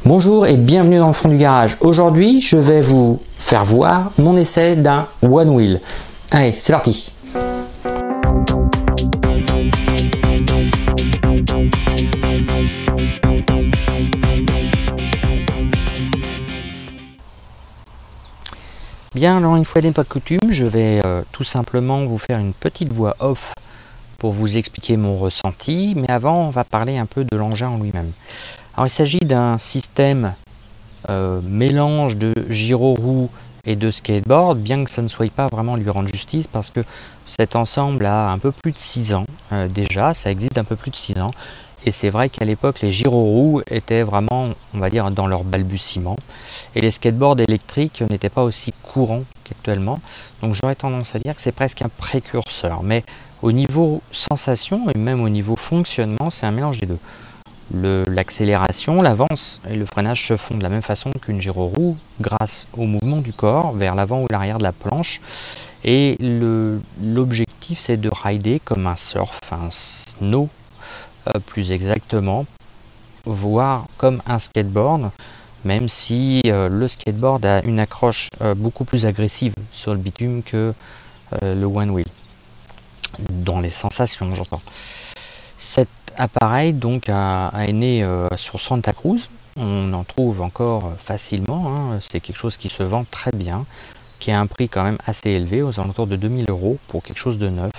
Bonjour et bienvenue dans le fond du garage. Aujourd'hui, je vais vous faire voir mon essai d'un One Wheel. Allez, c'est parti. Bien, alors une fois n'est pas coutume, je vais tout simplement vous faire une petite voix off pour vous expliquer mon ressenti, mais avant on va parler un peu de l'engin en lui-même. Alors il s'agit d'un système mélange de gyroroue et de skateboard, bien que ça ne soit pas vraiment lui rendre justice, parce que cet ensemble a un peu plus de 6 ans déjà, ça existe un peu plus de 6 ans, et c'est vrai qu'à l'époque les gyroroues étaient vraiment, on va dire, dans leur balbutiement, et les skateboards électriques n'étaient pas aussi courants qu'actuellement, donc j'aurais tendance à dire que c'est presque un précurseur, mais au niveau sensation et même au niveau fonctionnement, c'est un mélange des deux. L'accélération, l'avance et le freinage se font de la même façon qu'une gyroroue grâce au mouvement du corps vers l'avant ou l'arrière de la planche. Et l'objectif, c'est de rider comme un surf, un snow plus exactement, voire comme un skateboard, même si le skateboard a une accroche beaucoup plus agressive sur le bitume que le One Wheel, dans les sensations j'entends. Cet appareil donc est né sur Santa Cruz, on en trouve encore facilement, hein. C'est quelque chose qui se vend très bien, qui a un prix quand même assez élevé, aux alentours de 2000 € pour quelque chose de neuf.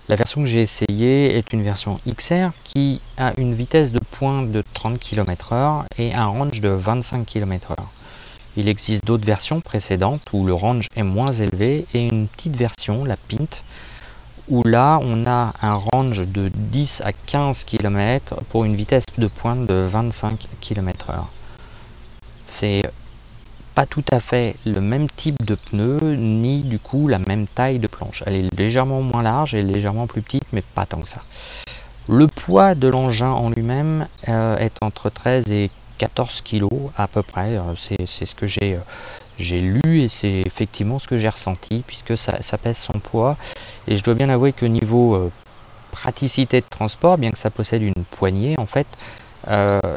La version que j'ai essayée est une version XR qui a une vitesse de pointe de 30 km/h et un range de 25 km/h. Il existe d'autres versions précédentes où le range est moins élevé et une petite version, la Pint, où là on a un range de 10 à 15 km pour une vitesse de pointe de 25 km/h. C'est pas tout à fait le même type de pneu, ni du coup la même taille de planche. Elle est légèrement moins large et légèrement plus petite, mais pas tant que ça. Le poids de l'engin en lui-même est entre 13 et 14 kg à peu près. C'est ce que j'ai lu et c'est effectivement ce que j'ai ressenti, puisque ça pèse son poids. Et je dois bien avouer que niveau praticité de transport, bien que ça possède une poignée, en fait,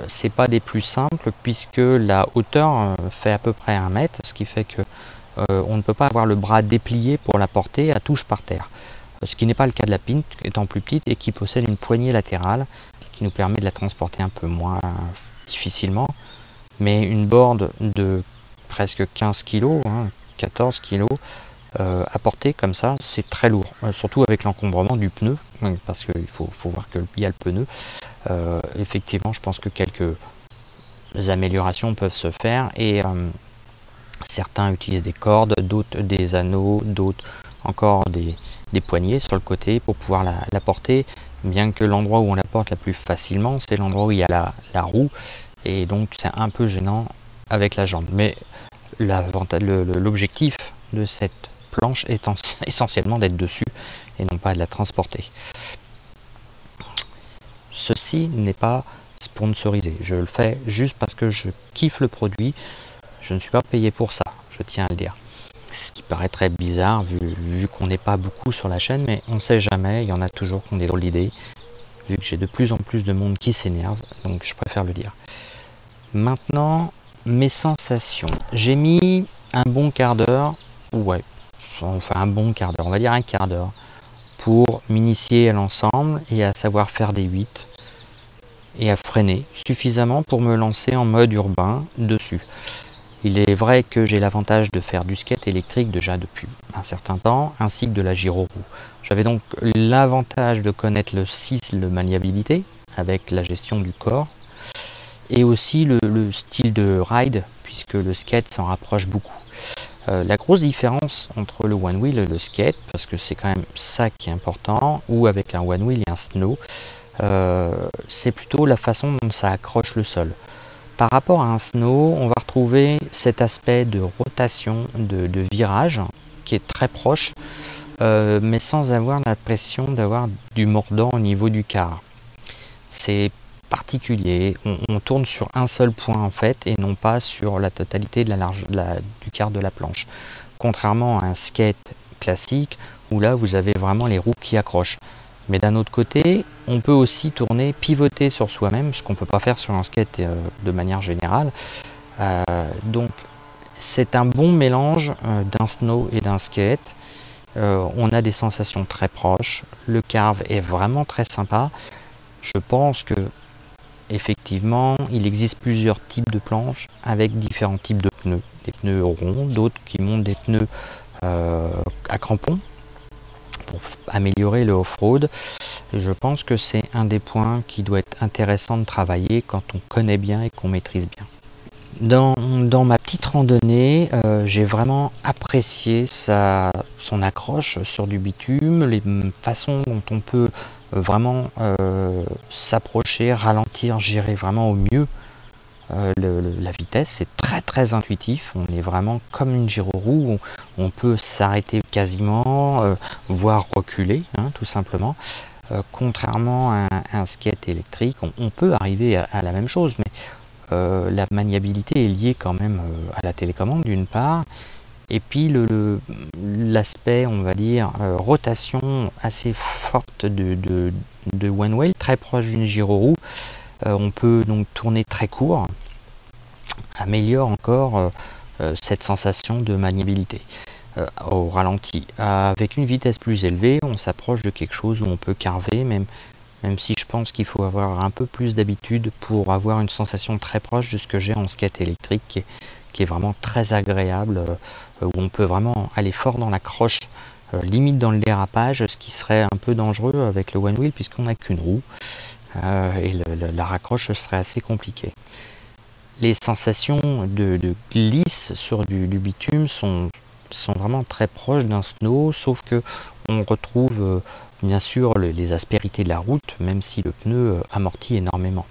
c'est pas des plus simples, puisque la hauteur fait à peu près 1 mètre, ce qui fait que on ne peut pas avoir le bras déplié pour la porter à touche par terre. Ce qui n'est pas le cas de la Pint, étant plus petite et qui possède une poignée latérale qui nous permet de la transporter un peu moins difficilement. Mais une board de presque 15 kg, 14 kg, à porter comme ça, c'est très lourd, surtout avec l'encombrement du pneu, parce qu'il faut voir qu'il y a le pneu. Effectivement, je pense que quelques améliorations peuvent se faire, et certains utilisent des cordes, d'autres des anneaux, d'autres encore des poignées sur le côté pour pouvoir la porter, bien que l'endroit où on la porte la plus facilement, c'est l'endroit où il y a la roue, et donc c'est un peu gênant avec la jambe. Mais l'objectif de cette planche est essentiellement d'être dessus et non pas de la transporter. Ceci n'est pas sponsorisé, je le fais juste parce que je kiffe le produit, je ne suis pas payé pour ça, je tiens à le dire. Ce qui paraît très bizarre vu qu'on n'est pas beaucoup sur la chaîne, mais on ne sait jamais, il y en a toujours qui ont des drôles d'idées, vu que j'ai de plus en plus de monde qui s'énerve, donc je préfère le dire. Maintenant, mes sensations. J'ai mis un bon quart d'heure, enfin un bon quart d'heure, on va dire un quart d'heure, pour m'initier à l'ensemble et à savoir faire des 8 et à freiner suffisamment pour me lancer en mode urbain dessus. Il est vrai que j'ai l'avantage de faire du skate électrique déjà depuis un certain temps, ainsi que de la gyroroue. J'avais donc l'avantage de connaître le 6, le maniabilité, avec la gestion du corps, et aussi le style de ride, puisque le skate s'en rapproche beaucoup. La grosse différence entre le One Wheel et le skate, parce que c'est quand même ça qui est important, ou avec un One Wheel et un snow, c'est plutôt la façon dont ça accroche le sol. Par rapport à un snow, on va retrouver cet aspect de rotation, de virage, qui est très proche, mais sans avoir l'impression d'avoir du mordant au niveau du quart. C'est particulier, on tourne sur un seul point en fait, et non pas sur la totalité de du quart de la planche. Contrairement à un skate classique, où là vous avez vraiment les roues qui accrochent. Mais d'un autre côté, on peut aussi tourner, pivoter sur soi-même, ce qu'on ne peut pas faire sur un skate de manière générale. Donc c'est un bon mélange d'un snow et d'un skate. On a des sensations très proches. Le carve est vraiment très sympa. Je pense que effectivement, il existe plusieurs types de planches avec différents types de pneus. Des pneus ronds, d'autres qui montent des pneus à crampons pour améliorer le off-road. Je pense que c'est un des points qui doit être intéressant de travailler quand on connaît bien et qu'on maîtrise bien. Dans ma petite randonnée, j'ai vraiment apprécié son accroche sur du bitume, les façons dont on peut vraiment s'approcher, ralentir, gérer vraiment au mieux la vitesse. C'est très très intuitif, on est vraiment comme une gyroroue, on peut s'arrêter quasiment, voire reculer, hein, tout simplement. Contrairement à un skate électrique, on peut arriver à la même chose, mais la maniabilité est liée quand même à la télécommande d'une part, et puis l'aspect, on va dire, rotation assez forte de one wheel, très proche d'une gyroroue. On peut donc tourner très court, améliore encore cette sensation de maniabilité. Au ralenti, avec une vitesse plus élevée, on s'approche de quelque chose où on peut carver, même si je pense qu'il faut avoir un peu plus d'habitude pour avoir une sensation très proche de ce que j'ai en skate électrique, qui est vraiment très agréable, où on peut vraiment aller fort dans la croche, limite dans le dérapage, ce qui serait un peu dangereux avec le one wheel puisqu'on n'a qu'une roue, et la raccroche serait assez compliquée. Les sensations de glisse sur du bitume sont vraiment très proches d'un snow, sauf que on retrouve bien sûr les aspérités de la route, même si le pneu amortit énormément.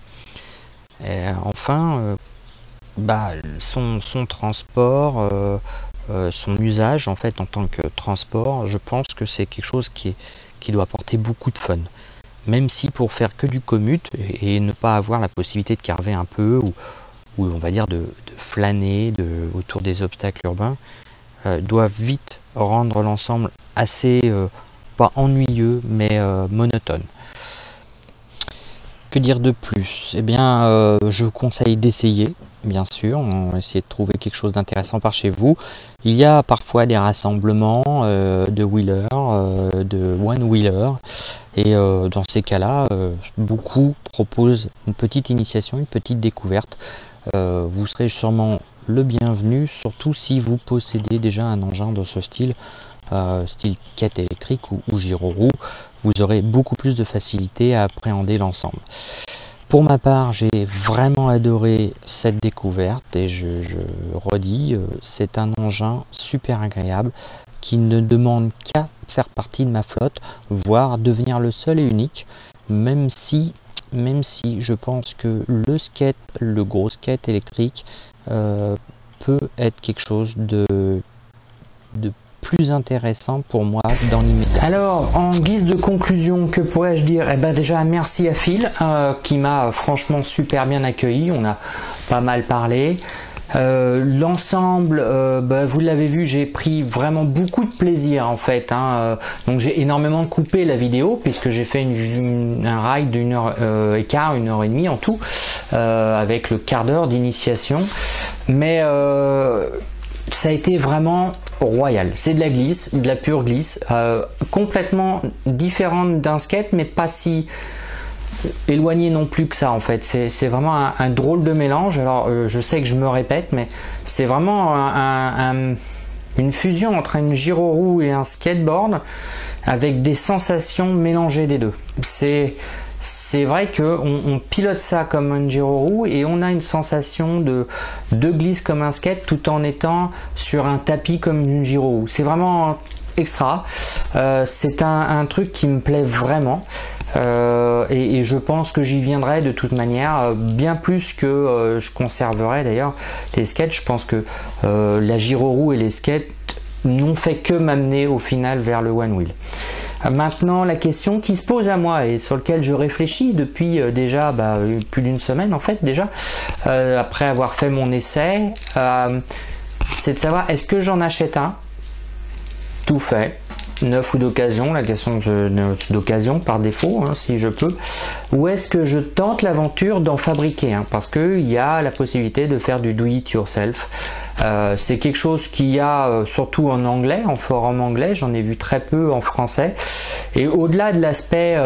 Enfin, son transport, son usage en fait en tant que transport, je pense que c'est quelque chose qui doit apporter beaucoup de fun. Même si pour faire que du commute et ne pas avoir la possibilité de carver un peu ou on va dire de flâner autour des obstacles urbains, doivent vite rendre l'ensemble assez, pas ennuyeux, mais monotone. Que dire de plus? Eh bien, je vous conseille d'essayer, bien sûr, on va essayer de trouver quelque chose d'intéressant par chez vous. Il y a parfois des rassemblements de wheelers, de one-wheelers, et dans ces cas-là, beaucoup proposent une petite initiation, une petite découverte. Vous serez sûrement le bienvenu, surtout si vous possédez déjà un engin de ce style, style quête électrique ou gyroroue. Vous aurez beaucoup plus de facilité à appréhender l'ensemble. Pour ma part, j'ai vraiment adoré cette découverte et je redis, c'est un engin super agréable qui ne demande qu'à faire partie de ma flotte, voire devenir le seul et unique, même si je pense que le gros skate électrique peut être quelque chose de plus intéressant pour moi dans l'immédiat. Alors, en guise de conclusion, que pourrais-je dire? Eh ben déjà, merci à Phil qui m'a franchement super bien accueilli. On a pas mal parlé. L'ensemble, vous l'avez vu, j'ai pris vraiment beaucoup de plaisir en fait, hein. Donc j'ai énormément coupé la vidéo puisque j'ai fait un ride d'une heure et quart, 1h30 en tout, avec le quart d'heure d'initiation. Mais ça a été vraiment royal. C'est de la glisse, de la pure glisse, complètement différente d'un skate, mais pas si éloigné non plus que ça en fait. C'est vraiment un drôle de mélange. Alors je sais que je me répète, mais c'est vraiment une fusion entre une gyroroue et un skateboard avec des sensations mélangées des deux. C'est vrai qu'on pilote ça comme une gyroroue et on a une sensation de glisse comme un skate tout en étant sur un tapis comme une gyroroue. C'est vraiment extra. C'est un truc qui me plaît vraiment. Et je pense que j'y viendrai de toute manière, bien plus que je conserverai d'ailleurs les skates. Je pense que la gyroroue et les skates n'ont fait que m'amener au final vers le one wheel. Maintenant, la question qui se pose à moi et sur laquelle je réfléchis depuis déjà plus d'une semaine en fait déjà, après avoir fait mon essai, c'est de savoir est-ce que j'en achète un tout fait, neuf ou d'occasion, la question d'occasion par défaut, hein, si je peux, ou est-ce que je tente l'aventure d'en fabriquer un, parce qu'il y a la possibilité de faire du do it yourself. C'est quelque chose qu'il y a surtout en anglais, en forum anglais, j'en ai vu très peu en français, et au-delà de l'aspect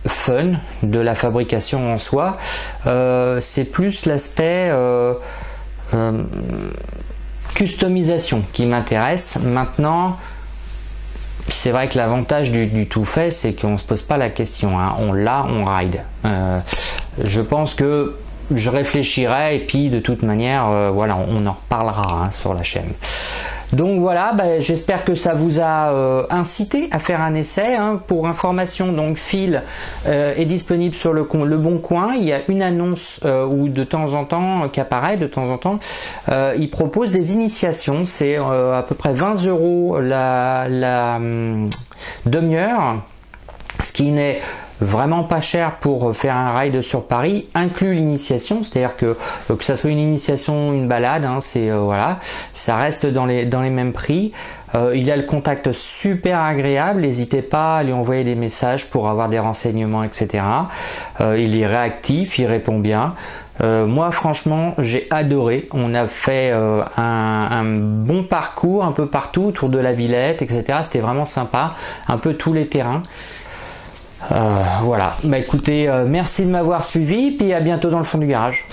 fun de la fabrication en soi, c'est plus l'aspect customisation qui m'intéresse. Maintenant, c'est vrai que l'avantage du tout fait, c'est qu'on se pose pas la question, hein. On l'a, on ride. Je pense que je réfléchirai et puis de toute manière, voilà, on en reparlera, hein, sur la chaîne. Donc voilà, j'espère que ça vous a incité à faire un essai, hein. Pour information, donc Phil est disponible sur le Bon Coin. Il y a une annonce où de temps en temps, qui apparaît de temps en temps, il propose des initiations. C'est à peu près 20 € la demi-heure, ce qui n'est vraiment pas cher pour faire un ride sur Paris, inclut l'initiation, c'est-à-dire que ça soit une initiation, une balade, hein, c'est voilà, ça reste dans les mêmes prix. Il a le contact super agréable, n'hésitez pas à lui envoyer des messages pour avoir des renseignements, etc. Il est réactif, il répond bien. Moi franchement j'ai adoré, on a fait un bon parcours un peu partout autour de la Villette, etc. C'était vraiment sympa, un peu tous les terrains. Voilà, écoutez, merci de m'avoir suivi, puis à bientôt dans le fond du garage.